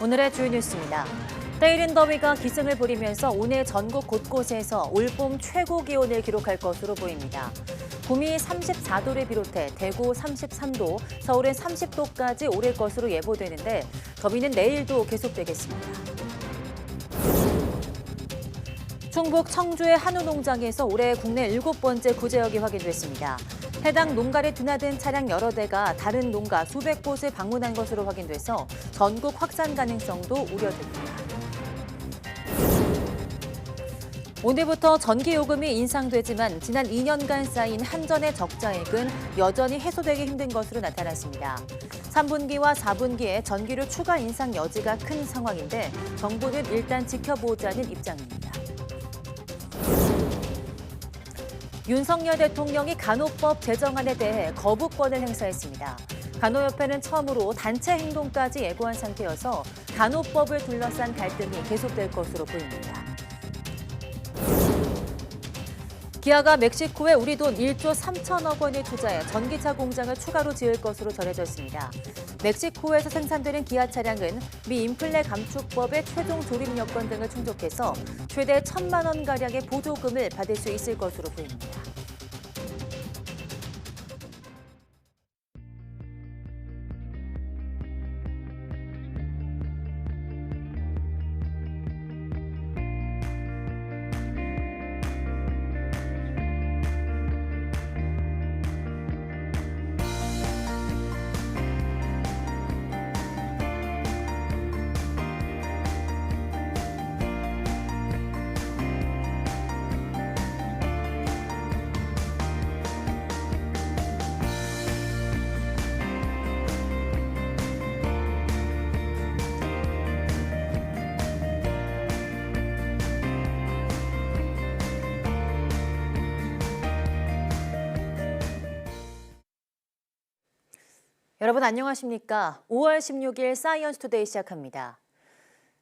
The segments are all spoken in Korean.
오늘의 주요 뉴스입니다. 때이른 더위가 기승을 부리면서 오늘 전국 곳곳에서 올봄 최고 기온을 기록할 것으로 보입니다. 구미 34도를 비롯해 대구 33도, 서울은 30도까지 오를 것으로 예보되는데 더위는 내일도 계속되겠습니다. 충북 청주의 한우 농장에서 올해 국내 7번째 구제역이 확인됐습니다. 해당 농가를 드나든 차량 여러 대가 다른 농가 수백 곳을 방문한 것으로 확인돼서 전국 확산 가능성도 우려됩니다. 오늘부터 전기요금이 인상되지만 지난 2년간 쌓인 한전의 적자액은 여전히 해소되기 힘든 것으로 나타났습니다. 3분기와 4분기에 전기료 추가 인상 여지가 큰 상황인데 정부는 일단 지켜보자는 입장입니다. 윤석열 대통령이 간호법 제정안에 대해 거부권을 행사했습니다. 간호협회는 처음으로 단체 행동까지 예고한 상태여서 간호법을 둘러싼 갈등이 계속될 것으로 보입니다. 기아가 멕시코에 우리 돈 1조 3천억 원을 투자해 전기차 공장을 추가로 지을 것으로 전해졌습니다. 멕시코에서 생산되는 기아 차량은 미 인플레 감축법의 최종 조립 여건 등을 충족해서 최대 1,000만 원가량의 보조금을 받을 수 있을 것으로 보입니다. 여러분 안녕하십니까? 5월 16일 사이언스 투데이 시작합니다.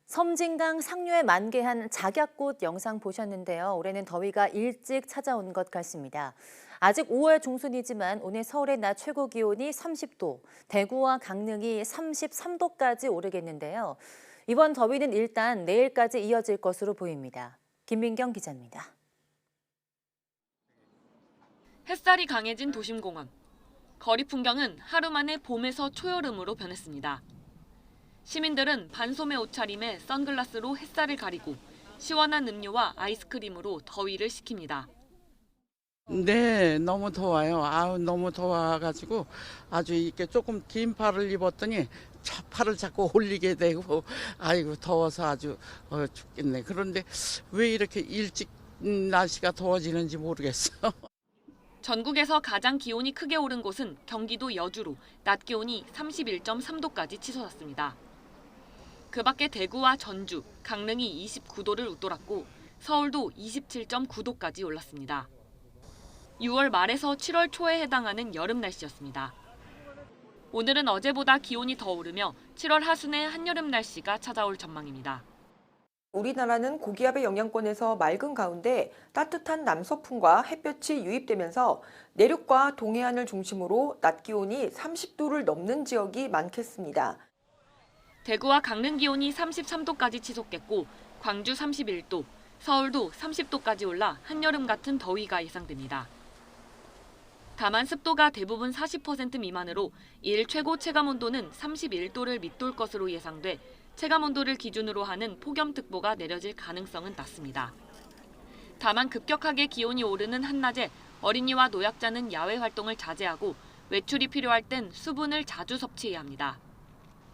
섬진강 상류에 만개한 작약꽃 영상 보셨는데요. 올해는 더위가 일찍 찾아온 것 같습니다. 아직 5월 중순이지만 오늘 서울의 낮 최고 기온이 30도, 대구와 강릉이 33도까지 오르겠는데요. 이번 더위는 일단 내일까지 이어질 것으로 보입니다. 김민경 기자입니다. 햇살이 강해진 도심공원. 거리 풍경은 하루 만에 봄에서 초여름으로 변했습니다. 시민들은 반소매 옷차림에 선글라스로 햇살을 가리고 시원한 음료와 아이스크림으로 더위를 식힙니다. 네, 너무 더워요. 너무 더워가지고 아주 이렇게 조금 긴 팔을 입었더니 팔을 자꾸 올리게 되고 아이고 더워서 아주 죽겠네. 그런데 왜 이렇게 일찍 날씨가 더워지는지 모르겠어. 전국에서 가장 기온이 크게 오른 곳은 경기도 여주로 낮 기온이 31.3도까지 치솟았습니다. 그 밖에 대구와 전주, 강릉이 29도를 웃돌았고 서울도 27.9도까지 올랐습니다. 6월 말에서 7월 초에 해당하는 여름 날씨였습니다. 오늘은 어제보다 기온이 더 오르며 7월 하순에 한여름 날씨가 찾아올 전망입니다. 우리나라는 고기압의 영향권에서 맑은 가운데 따뜻한 남서풍과 햇볕이 유입되면서 내륙과 동해안을 중심으로 낮 기온이 30도를 넘는 지역이 많겠습니다. 대구와 강릉 기온이 33도까지 치솟겠고 광주 31도, 서울도 30도까지 올라 한여름 같은 더위가 예상됩니다. 다만 습도가 대부분 40% 미만으로 일 최고 체감온도는 31도를 밑돌 것으로 예상돼 체감온도를 기준으로 하는 폭염특보가 내려질 가능성은 낮습니다. 다만 급격하게 기온이 오르는 한낮에 어린이와 노약자는 야외 활동을 자제하고 외출이 필요할 땐 수분을 자주 섭취해야 합니다.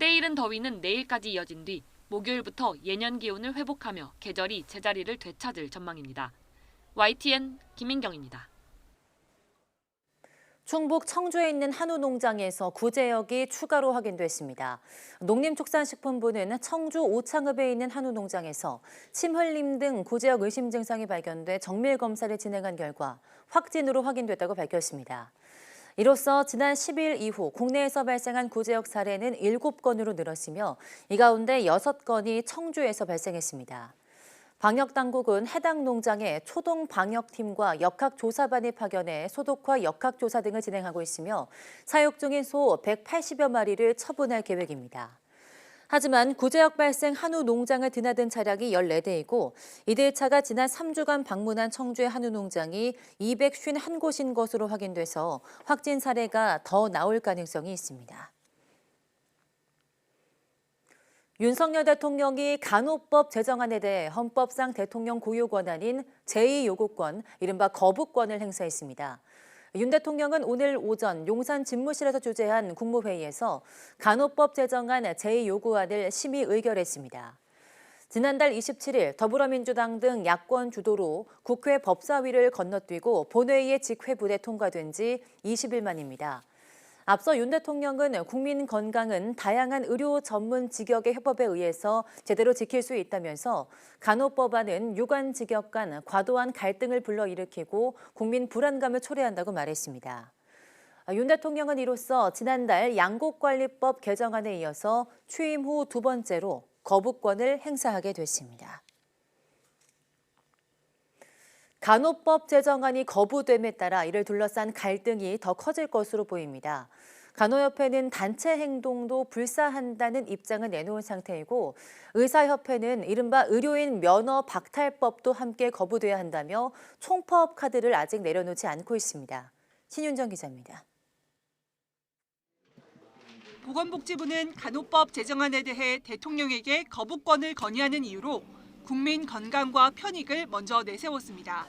때이른 더위는 내일까지 이어진 뒤 목요일부터 예년 기온을 회복하며 계절이 제자리를 되찾을 전망입니다. YTN 김민경입니다. 충북 청주에 있는 한우 농장에서 구제역이 추가로 확인됐습니다. 농림축산식품부는 청주 오창읍에 있는 한우 농장에서 침 흘림 등 구제역 의심 증상이 발견돼 정밀 검사를 진행한 결과 확진으로 확인됐다고 밝혔습니다. 이로써 지난 10일 이후 국내에서 발생한 구제역 사례는 7건으로 늘었으며 이 가운데 6건이 청주에서 발생했습니다. 방역당국은 해당 농장에 초동방역팀과 역학조사반을 파견해 소독과 역학조사 등을 진행하고 있으며 사육 중인 소 180여 마리를 처분할 계획입니다. 하지만 구제역 발생 한우 농장을 드나든 차량이 14대이고 이들 차가 지난 3주간 방문한 청주의 한우 농장이 251곳인 것으로 확인돼서 확진 사례가 더 나올 가능성이 있습니다. 윤석열 대통령이 간호법 제정안에 대해 헌법상 대통령 고유 권한인 제2요구권, 이른바 거부권을 행사했습니다. 윤 대통령은 오늘 오전 용산 집무실에서 주재한 국무회의에서 간호법 제정안 제2요구안을 심의 의결했습니다. 지난달 27일 더불어민주당 등 야권 주도로 국회 법사위를 건너뛰고 본회의에 직회부돼 통과된 지 20일 만입니다. 앞서 윤 대통령은 국민 건강은 다양한 의료 전문 직역의 협업에 의해서 제대로 지킬 수 있다면서 간호법안은 유관 직역 간 과도한 갈등을 불러일으키고 국민 불안감을 초래한다고 말했습니다. 윤 대통령은 이로써 지난달 양곡관리법 개정안에 이어서 취임 후 두 번째로 거부권을 행사하게 됐습니다. 간호법 제정안이 거부됨에 따라 이를 둘러싼 갈등이 더 커질 것으로 보입니다. 간호협회는 단체 행동도 불사한다는 입장을 내놓은 상태이고 의사협회는 이른바 의료인 면허 박탈법도 함께 거부돼야 한다며 총파업 카드를 아직 내려놓지 않고 있습니다. 신윤정 기자입니다. 보건복지부는 간호법 제정안에 대해 대통령에게 거부권을 건의하는 이유로 국민 건강과 편익을 먼저 내세웠습니다.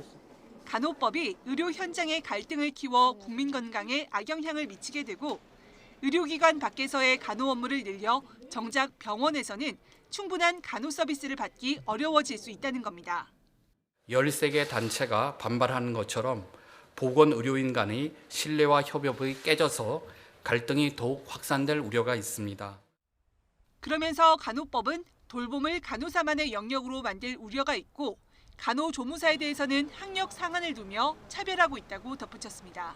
간호법이 의료 현장의 갈등을 키워 국민 건강에 악영향을 미치게 되고 의료기관 밖에서의 간호 업무를 늘려 정작 병원에서는 충분한 간호 서비스를 받기 어려워질 수 있다는 겁니다. 13개 단체가 반발하는 것처럼 보건의료인 간의 신뢰와 협업이 깨져서 갈등이 더욱 확산될 우려가 있습니다. 그러면서 간호법은 돌봄을 간호사만의 영역으로 만들 우려가 있고 간호조무사에 대해서는 학력 상한을 두며 차별하고 있다고 덧붙였습니다.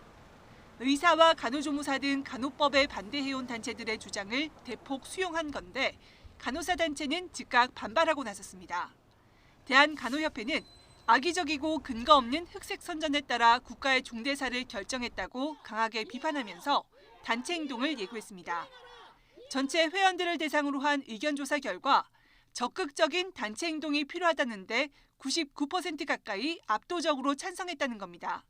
의사와 간호조무사 등 간호법에 반대해온 단체들의 주장을 대폭 수용한 건데 간호사 단체는 즉각 반발하고 나섰습니다. 대한간호협회는 악의적이고 근거 없는 흑색 선전에 따라 국가의 중대사를 결정했다고 강하게 비판하면서 단체 행동을 예고했습니다. 전체 회원들을 대상으로 한 의견조사 결과 적극적인 단체 행동이 필요하다는데 99% 가까이 압도적으로 찬성했다는 겁니다.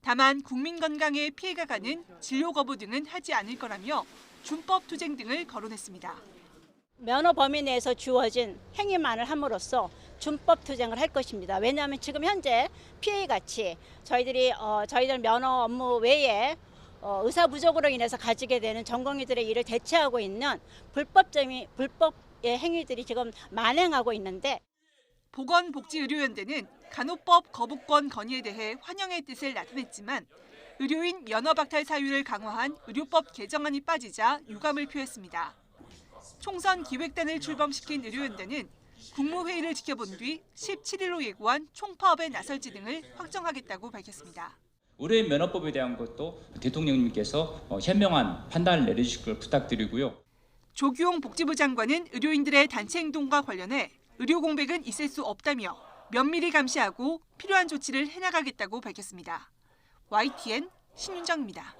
다만 국민 건강에 피해가 가는 진료 거부 등은 하지 않을 거라며 준법 투쟁 등을 거론했습니다. 면허 범위 내에서 주어진 행위만을 함으로써 준법 투쟁을 할 것입니다. 왜냐하면 지금 현재 피해같이 저희들 면허 업무 외에 의사 부족으로 인해서 가지게 되는 전공의들의 일을 대체하고 있는 불법의 행위들이 지금 만행하고 있는데 보건복지의료연대는 간호법 거부권 건의에 대해 환영의 뜻을 나타냈지만 의료인 면허 박탈 사유를 강화한 의료법 개정안이 빠지자 유감을 표했습니다. 총선 기획단을 출범시킨 의료연대는 국무회의를 지켜본 뒤 17일로 예고한 총파업에 나설지 등을 확정하겠다고 밝혔습니다. 의료인 면허법에 대한 것도 대통령님께서 현명한 판단을 내려주실 걸 부탁드리고요. 조규홍 복지부 장관은 의료인들의 단체 행동과 관련해 의료 공백은 있을 수 없다며 면밀히 감시하고 필요한 조치를 해나가겠다고 밝혔습니다. YTN 신윤정입니다.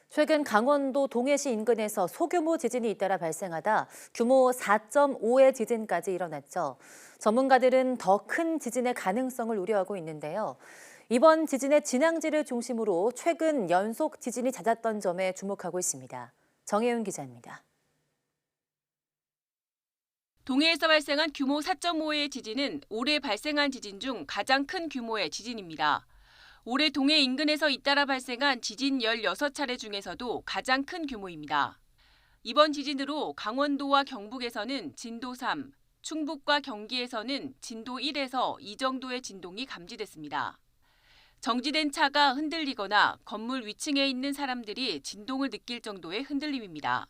최근 강원도 동해시 인근에서 소규모 지진이 잇따라 발생하다 규모 4.5의 지진까지 일어났죠. 전문가들은 더 큰 지진의 가능성을 우려하고 있는데요. 이번 지진의 진앙지를 중심으로 최근 연속 지진이 잦았던 점에 주목하고 있습니다. 정혜윤 기자입니다. 동해에서 발생한 규모 4.5의 지진은 올해 발생한 지진 중 가장 큰 규모의 지진입니다. 올해 동해 인근에서 잇따라 발생한 지진 16차례 중에서도 가장 큰 규모입니다. 이번 지진으로 강원도와 경북에서는 진도 3, 충북과 경기에서는 진도 1에서 2 정도의 진동이 감지됐습니다. 정지된 차가 흔들리거나 건물 위층에 있는 사람들이 진동을 느낄 정도의 흔들림입니다.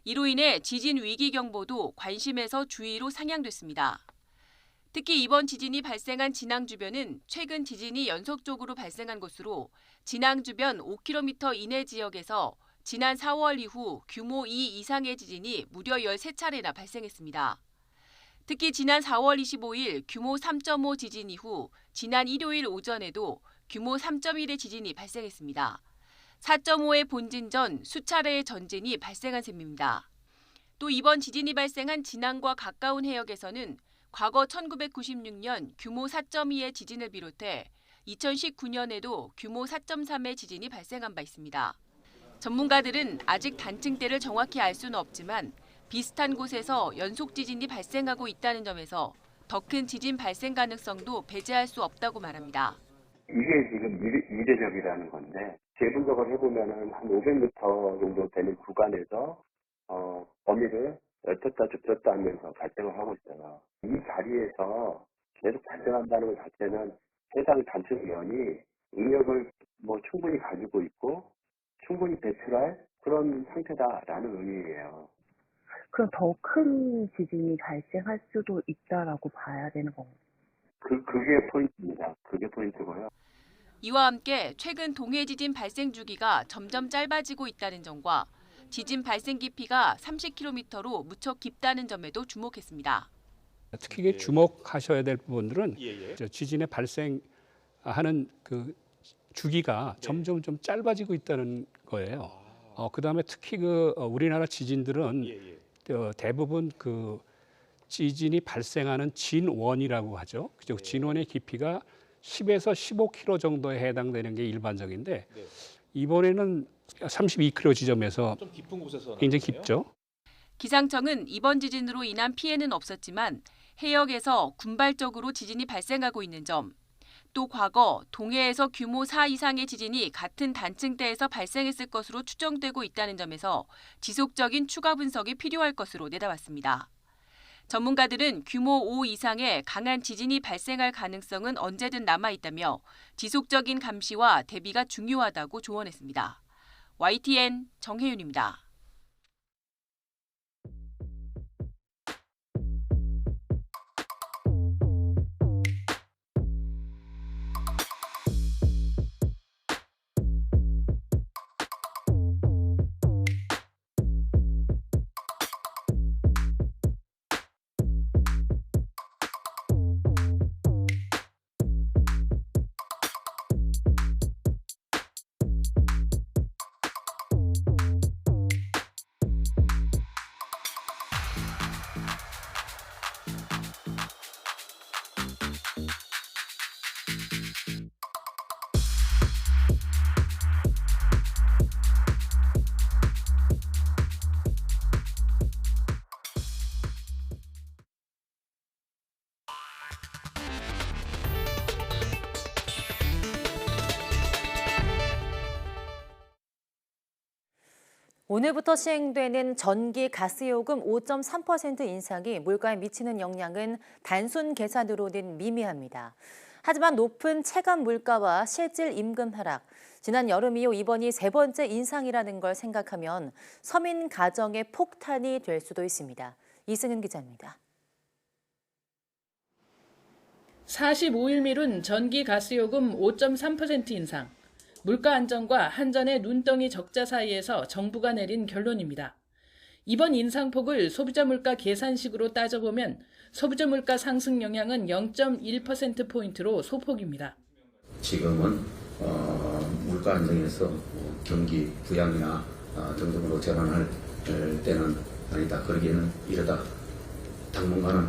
이로 인해 지진 위기 경보도 관심에서 주의로 상향됐습니다. 특히 이번 지진이 발생한 진앙 주변은 최근 지진이 연속적으로 발생한 곳으로 진앙 주변 5km 이내 지역에서 지난 4월 이후 규모 2 이상의 지진이 무려 13차례나 발생했습니다. 특히 지난 4월 25일 규모 3.5 지진 이후 지난 일요일 오전에도 규모 3.1의 지진이 발생했습니다. 4.5의 본진 전 수차례의 전진이 발생한 셈입니다. 또 이번 지진이 발생한 진안과 가까운 해역에서는 과거 1996년 규모 4.2의 지진을 비롯해 2019년에도 규모 4.3의 지진이 발생한 바 있습니다. 전문가들은 아직 단층대를 정확히 알 수는 없지만 비슷한 곳에서 연속 지진이 발생하고 있다는 점에서 더 큰 지진 발생 가능성도 배제할 수 없다고 말합니다. 이게 지금 이례적이라는 건데 재분석을 해보면은 한 500m 정도 되는 구간에서 범위를 넓혔다 좁혔다 하면서 발생을 하고 있어요. 이 자리에서 계속 발생한다는 것 자체는 해당 단층면이 응력을 충분히 가지고 있고 충분히 배출할 그런 상태다라는 의미예요. 그럼 더 큰 지진이 발생할 수도 있다라고 봐야 되는 건가요? 그게 포인트입니다. 그게 포인트고요. 이와 함께 최근 동해 지진 발생 주기가 점점 짧아지고 있다는 점과 지진 발생 깊이가 30km로 무척 깊다는 점에도 주목했습니다. 특히 주목하셔야 될 부분들은 지진의 발생하는 그 주기가 점점 좀 짧아지고 있다는 거예요. 그다음에 특히 우리나라 지진들은 대부분 그 지진이 발생하는 진원이라고 하죠. 그죠? 진원의 깊이가 10에서 15km 정도에 해당되는 게 일반적인데 이번에는 32km 지점에서 좀 깊은 곳에서 굉장히 깊죠. 기상청은 이번 지진으로 인한 피해는 없었지만 해역에서 군발적으로 지진이 발생하고 있는 점, 또 과거 동해에서 규모 4 이상의 지진이 같은 단층대에서 발생했을 것으로 추정되고 있다는 점에서 지속적인 추가 분석이 필요할 것으로 내다봤습니다. 전문가들은 규모 5 이상의 강한 지진이 발생할 가능성은 언제든 남아있다며 지속적인 감시와 대비가 중요하다고 조언했습니다. YTN 정혜윤입니다. 오늘부터 시행되는 전기, 가스요금 5.3% 인상이 물가에 미치는 영향은 단순 계산으로는 미미합니다. 하지만 높은 체감 물가와 실질 임금 하락, 지난 여름 이후 이번이 세 번째 인상이라는 걸 생각하면 서민 가정의 폭탄이 될 수도 있습니다. 이승은 기자입니다. 45일 미룬 전기, 가스요금 5.3% 인상. 물가 안정과 한전의 눈덩이 적자 사이에서 정부가 내린 결론입니다. 이번 인상폭을 소비자 물가 계산식으로 따져보면 소비자 물가 상승 영향은 0.1%포인트로 소폭입니다. 지금은 물가 안정에서 경기 부양이나 등등으로 전환할 때는 아니다. 그러기에는 이르다. 당분간은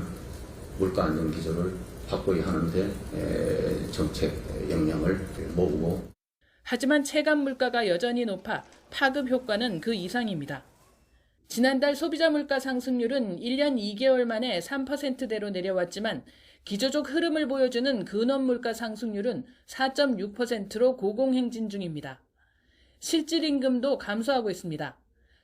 물가 안정 기조를 확고히 하는데 정책 영향을 모으고 하지만 체감 물가가 여전히 높아 파급 효과는 그 이상입니다. 지난달 소비자 물가 상승률은 1년 2개월 만에 3%대로 내려왔지만 기조적 흐름을 보여주는 근원 물가 상승률은 4.6%로 고공행진 중입니다. 실질 임금도 감소하고 있습니다.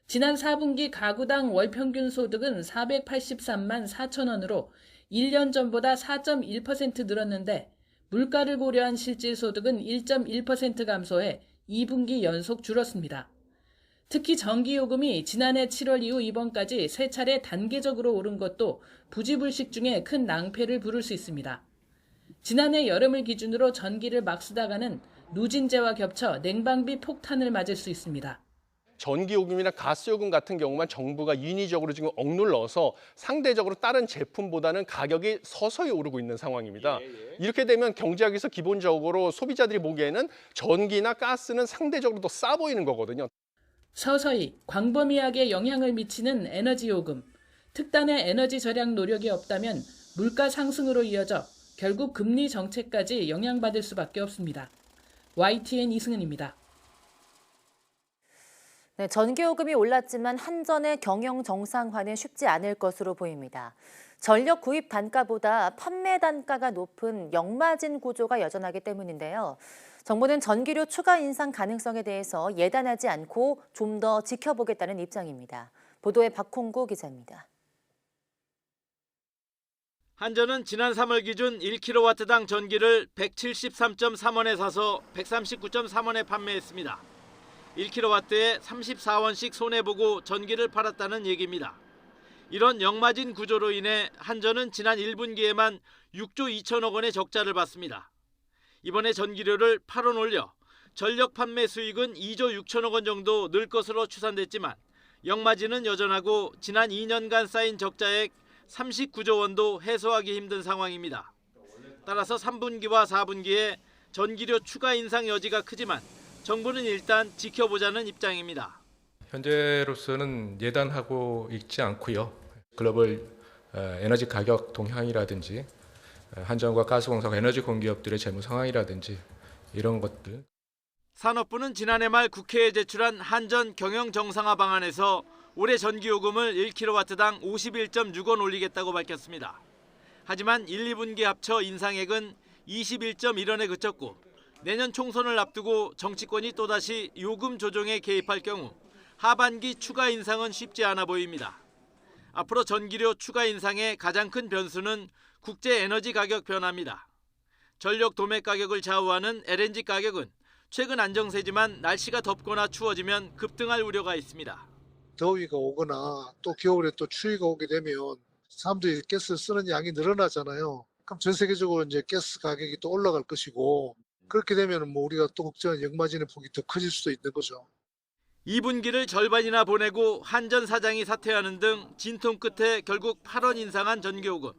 지난 4분기 가구당 월 평균 소득은 483만 4천 원으로 1년 전보다 4.1% 늘었는데 물가를 고려한 실질 소득은 1.1% 감소해 2분기 연속 줄었습니다. 특히 전기요금이 지난해 7월 이후 이번까지 3차례 단계적으로 오른 것도 부지불식 중에 큰 낭패를 부를 수 있습니다. 지난해 여름을 기준으로 전기를 막 쓰다가는 누진제와 겹쳐 냉방비 폭탄을 맞을 수 있습니다. 전기요금이나 가스요금 같은 경우만 정부가 인위적으로 지금 억눌러서 상대적으로 다른 제품보다는 가격이 서서히 오르고 있는 상황입니다. 이렇게 되면 경제학에서 기본적으로 소비자들이 보기에는 전기나 가스는 상대적으로 더 싸 보이는 거거든요. 서서히 광범위하게 영향을 미치는 에너지 요금, 특단의 에너지 절약 노력이 없다면 물가 상승으로 이어져 결국 금리 정책까지 영향받을 수밖에 없습니다. YTN 이승은입니다. 네, 전기요금이 올랐지만 한전의 경영 정상화는 쉽지 않을 것으로 보입니다. 전력 구입 단가보다 판매 단가가 높은 역마진 구조가 여전하기 때문인데요. 정부는 전기료 추가 인상 가능성에 대해서 예단하지 않고 좀 더 지켜보겠다는 입장입니다. 보도에 박홍구 기자입니다. 한전은 지난 3월 기준 1kW당 전기를 173.3원에 사서 139.3원에 판매했습니다. 1kW에 34원씩 손해보고 전기를 팔았다는 얘기입니다. 이런 역마진 구조로 인해 한전은 지난 1분기에만 6조 2천억 원의 적자를 봤습니다. 이번에 전기료를 8원 올려 전력 판매 수익은 2조 6천억 원 정도 늘 것으로 추산됐지만 역마진은 여전하고 지난 2년간 쌓인 적자액 39조 원도 해소하기 힘든 상황입니다. 따라서 3분기와 4분기에 전기료 추가 인상 여지가 크지만 정부는 일단 지켜보자는 입장입니다. 현재로서는 예단하고 있지 않고요. 글로벌 에너지 가격 동향이라든지 한전과 가스공사가 에너지 공기업들의 재무 상황이라든지 이런 것들. 산업부는 지난해 말 국회에 제출한 한전 경영 정상화 방안에서 올해 전기요금을 1kW당 51.6원 올리겠다고 밝혔습니다. 하지만 1, 2분기 합쳐 인상액은 21.1원에 그쳤고 내년 총선을 앞두고 정치권이 또다시 요금 조정에 개입할 경우 하반기 추가 인상은 쉽지 않아 보입니다. 앞으로 전기료 추가 인상의 가장 큰 변수는 국제 에너지 가격 변화입니다. 전력 도매 가격을 좌우하는 LNG 가격은 최근 안정세지만 날씨가 덥거나 추워지면 급등할 우려가 있습니다. 더위가 오거나 또 겨울에 또 추위가 오게 되면 사람들이 가스를 쓰는 양이 늘어나잖아요. 그럼 전 세계적으로 이제 가스 가격이 또 올라갈 것이고 그렇게 되면 뭐 우리가 또 걱정한 역마진의 폭이 더 커질 수도 있는 거죠. 2분기를 절반이나 보내고 한전 사장이 사퇴하는 등 진통 끝에 결국 8원 인상한 전기요금.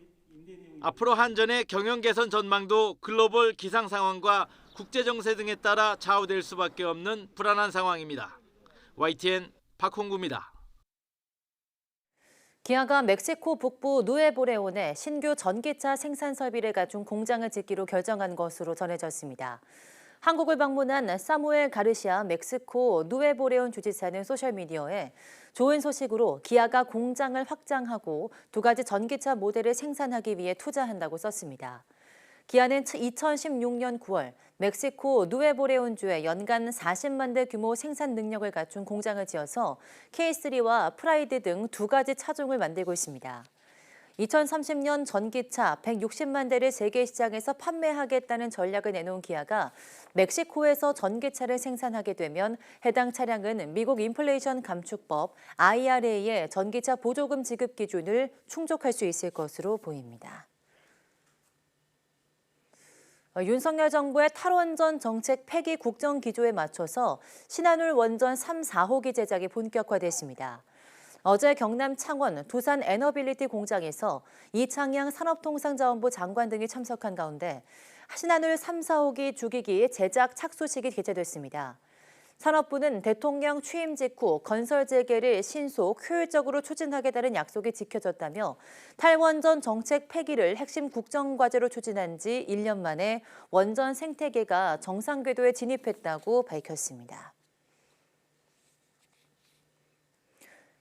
앞으로 한전의 경영 개선 전망도 글로벌 기상 상황과 국제 정세 등에 따라 좌우될 수밖에 없는 불안한 상황입니다. YTN 박홍구입니다. 기아가 멕시코 북부 누에보레온에 신규 전기차 생산 설비를 갖춘 공장을 짓기로 결정한 것으로 전해졌습니다. 한국을 방문한 사무엘 가르시아 멕시코 누에보레온 주지사는 소셜미디어에 좋은 소식으로 기아가 공장을 확장하고 2가지 전기차 모델을 생산하기 위해 투자한다고 썼습니다. 기아는 2016년 9월 멕시코 누에보레온주에 연간 40만 대 규모 생산 능력을 갖춘 공장을 지어서 K3와 프라이드 등 2가지 차종을 만들고 있습니다. 2030년 전기차 160만 대를 세계 시장에서 판매하겠다는 전략을 내놓은 기아가 멕시코에서 전기차를 생산하게 되면 해당 차량은 미국 인플레이션 감축법 IRA의 전기차 보조금 지급 기준을 충족할 수 있을 것으로 보입니다. 윤석열 정부의 탈원전 정책 폐기 국정 기조에 맞춰서 신한울 원전 3, 4호기 제작이 본격화됐습니다. 어제 경남 창원 두산 에너빌리티 공장에서 이창양 산업통상자원부 장관 등이 참석한 가운데 신한울 3, 4호기 주기기 제작 착수식이 개최됐습니다. 산업부는 대통령 취임 직후 건설 재개를 신속, 효율적으로 추진하겠다는 약속이 지켜졌다며 탈원전 정책 폐기를 핵심 국정과제로 추진한 지 1년 만에 원전 생태계가 정상 궤도에 진입했다고 밝혔습니다.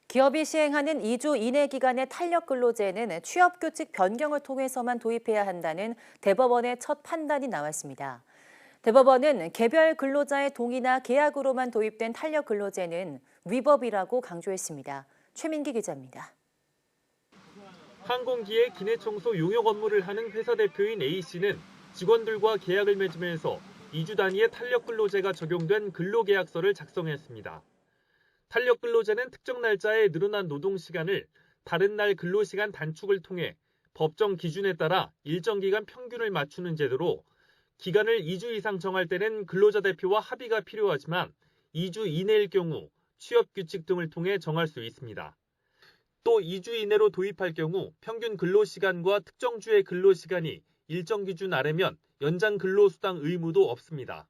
기업이 시행하는 2주 이내 기간의 탄력 근로제는 취업규칙 변경을 통해서만 도입해야 한다는 대법원의 첫 판단이 나왔습니다. 대법원은 개별 근로자의 동의나 계약으로만 도입된 탄력 근로제는 위법이라고 강조했습니다. 최민기 기자입니다. 항공기의 기내 청소 용역 업무를 하는 회사 대표인 A씨는 직원들과 계약을 맺으면서 2주 단위의 탄력 근로제가 적용된 근로계약서를 작성했습니다. 탄력 근로제는 특정 날짜에 늘어난 노동 시간을 다른 날 근로시간 단축을 통해 법정 기준에 따라 일정 기간 평균을 맞추는 제도로 기간을 2주 이상 정할 때는 근로자 대표와 합의가 필요하지만 2주 이내일 경우 취업규칙 등을 통해 정할 수 있습니다. 또 2주 이내로 도입할 경우 평균 근로시간과 특정 주의 근로시간이 일정 기준 아래면 연장 근로수당 의무도 없습니다.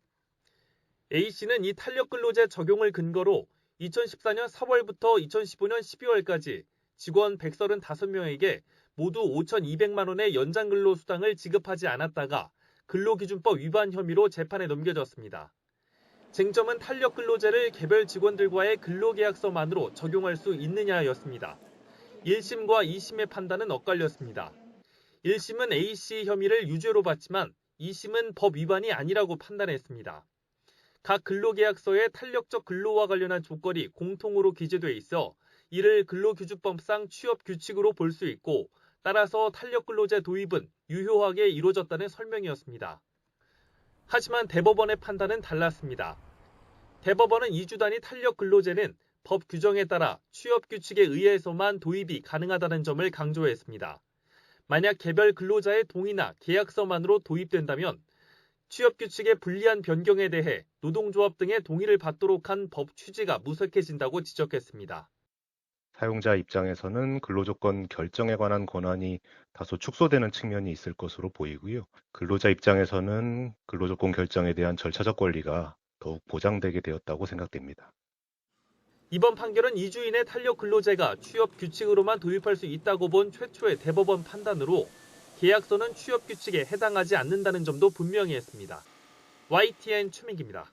A씨는 이 탄력 근로제 적용을 근거로 2014년 4월부터 2015년 12월까지 직원 135명에게 모두 5,200만 원의 연장 근로수당을 지급하지 않았다가 근로기준법 위반 혐의로 재판에 넘겨졌습니다. 쟁점은 탄력근로제를 개별 직원들과의 근로계약서만으로 적용할 수 있느냐였습니다. 1심과 2심의 판단은 엇갈렸습니다. 1심은 A씨 혐의를 유죄로 봤지만 2심은 법 위반이 아니라고 판단했습니다. 각 근로계약서에 탄력적 근로와 관련한 조건이 공통으로 기재돼 있어 이를 근로기준법상 취업규칙으로 볼 수 있고 따라서 탄력근로제 도입은 유효하게 이루어졌다는 설명이었습니다. 하지만 대법원의 판단은 달랐습니다. 대법원은 2주 단위 탄력근로제는 법 규정에 따라 취업규칙에 의해서만 도입이 가능하다는 점을 강조했습니다. 만약 개별 근로자의 동의나 계약서만으로 도입된다면 취업규칙의 불리한 변경에 대해 노동조합 등의 동의를 받도록 한 법 취지가 무색해진다고 지적했습니다. 사용자 입장에서는 근로조건 결정에 관한 권한이 다소 축소되는 측면이 있을 것으로 보이고요. 근로자 입장에서는 근로조건 결정에 대한 절차적 권리가 더욱 보장되게 되었다고 생각됩니다. 이번 판결은 2주 이내 탄력근로제가 취업규칙으로만 도입할 수 있다고 본 최초의 대법원 판단으로 계약서는 취업규칙에 해당하지 않는다는 점도 분명히 했습니다. YTN 최민기입니다.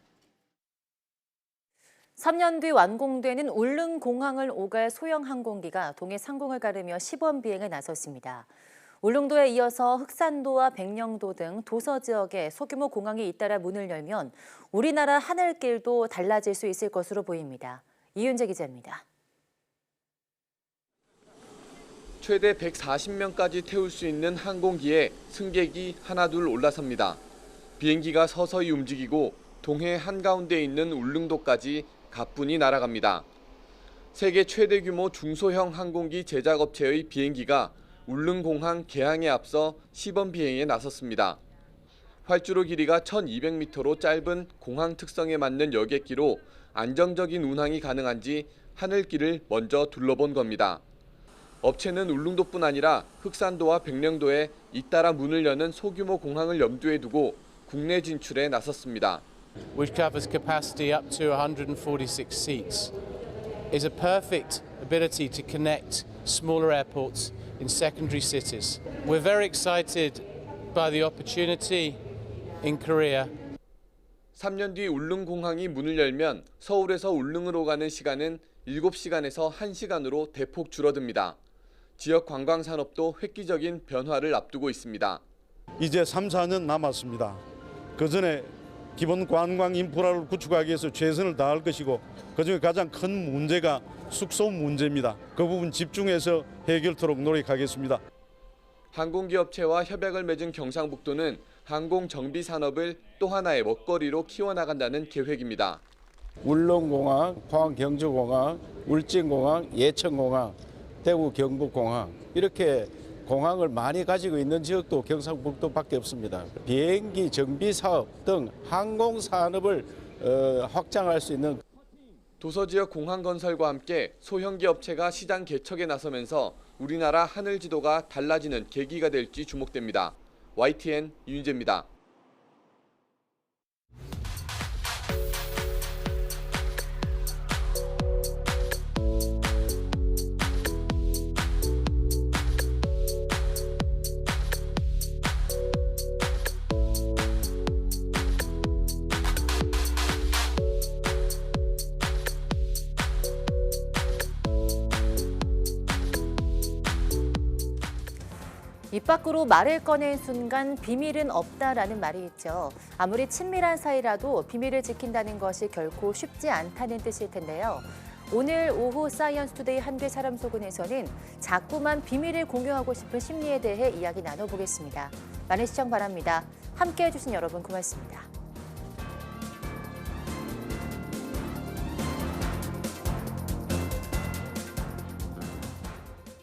3년 뒤 완공되는 울릉공항을 오갈 소형 항공기가 동해 상공을 가르며 시범 비행에 나섰습니다. 울릉도에 이어서 흑산도와 백령도 등 도서 지역에 소규모 공항이 잇따라 문을 열면 우리나라 하늘길도 달라질 수 있을 것으로 보입니다. 이윤재 기자입니다. 최대 140명까지 태울 수 있는 항공기에 승객이 하나둘 올라섭니다. 비행기가 서서히 움직이고 동해 한가운데 있는 울릉도까지 가뿐히 날아갑니다. 세계 최대 규모 중소형 항공기 제작업체의 비행기가 울릉공항 개항에 앞서 시범 비행에 나섰습니다. 활주로 길이가 1,200m로 짧은 공항 특성에 맞는 여객기로 안정적인 운항이 가능한지 하늘길을 먼저 둘러본 겁니다. 업체는 울릉도뿐 아니라 흑산도와 백령도에 잇따라 문을 여는 소규모 공항을 염두에 두고 국내 진출에 나섰습니다. which covers capacity up to 146 seats, is a perfect ability to connect smaller airports in secondary cities. We're very excited by the opportunity in Korea. 3년 뒤 울릉공항이 문을 열면 서울에서 울릉으로 가는 시간은 7시간에서 1시간으로 대폭 줄어듭니다. 지역 관광 산업도 획기적인 변화를 앞두고 있습니다. 이제 3, 4년 남았습니다. 그전에 기본 관광 인프라를 구축하기 위해서 최선을 다할 것이고 그중에 가장 큰 문제가 숙소 문제입니다. 그 부분 집중해서 해결토록 노력하겠습니다. 항공기 업체와 협약을 맺은 경상북도는 항공 정비 산업을 또 하나의 먹거리로 키워나간다는 계획입니다. 울릉공항, 포항 경주공항, 울진공항, 예천공항, 대구 경북공항 이렇게 공항을 많이 가지고 있는 지역도 경상북도밖에 없습니다. 비행기 정비 사업 등 항공 산업을 확장할 수 있는 도서 지역 공항 건설과 함께 소형기 업체가 시장 개척에 나서면서 우리나라 하늘 지도가 달라지는 계기가 될지 주목됩니다. YTN 이윤재입니다. 입 밖으로 말을 꺼낸 순간 비밀은 없다라는 말이 있죠. 아무리 친밀한 사이라도 비밀을 지킨다는 것이 결코 쉽지 않다는 뜻일 텐데요. 오늘 오후 사이언스 투데이 한글 사람 속은에서는 자꾸만 비밀을 공유하고 싶은 심리에 대해 이야기 나눠보겠습니다. 많은 시청 바랍니다. 함께해 주신 여러분 고맙습니다.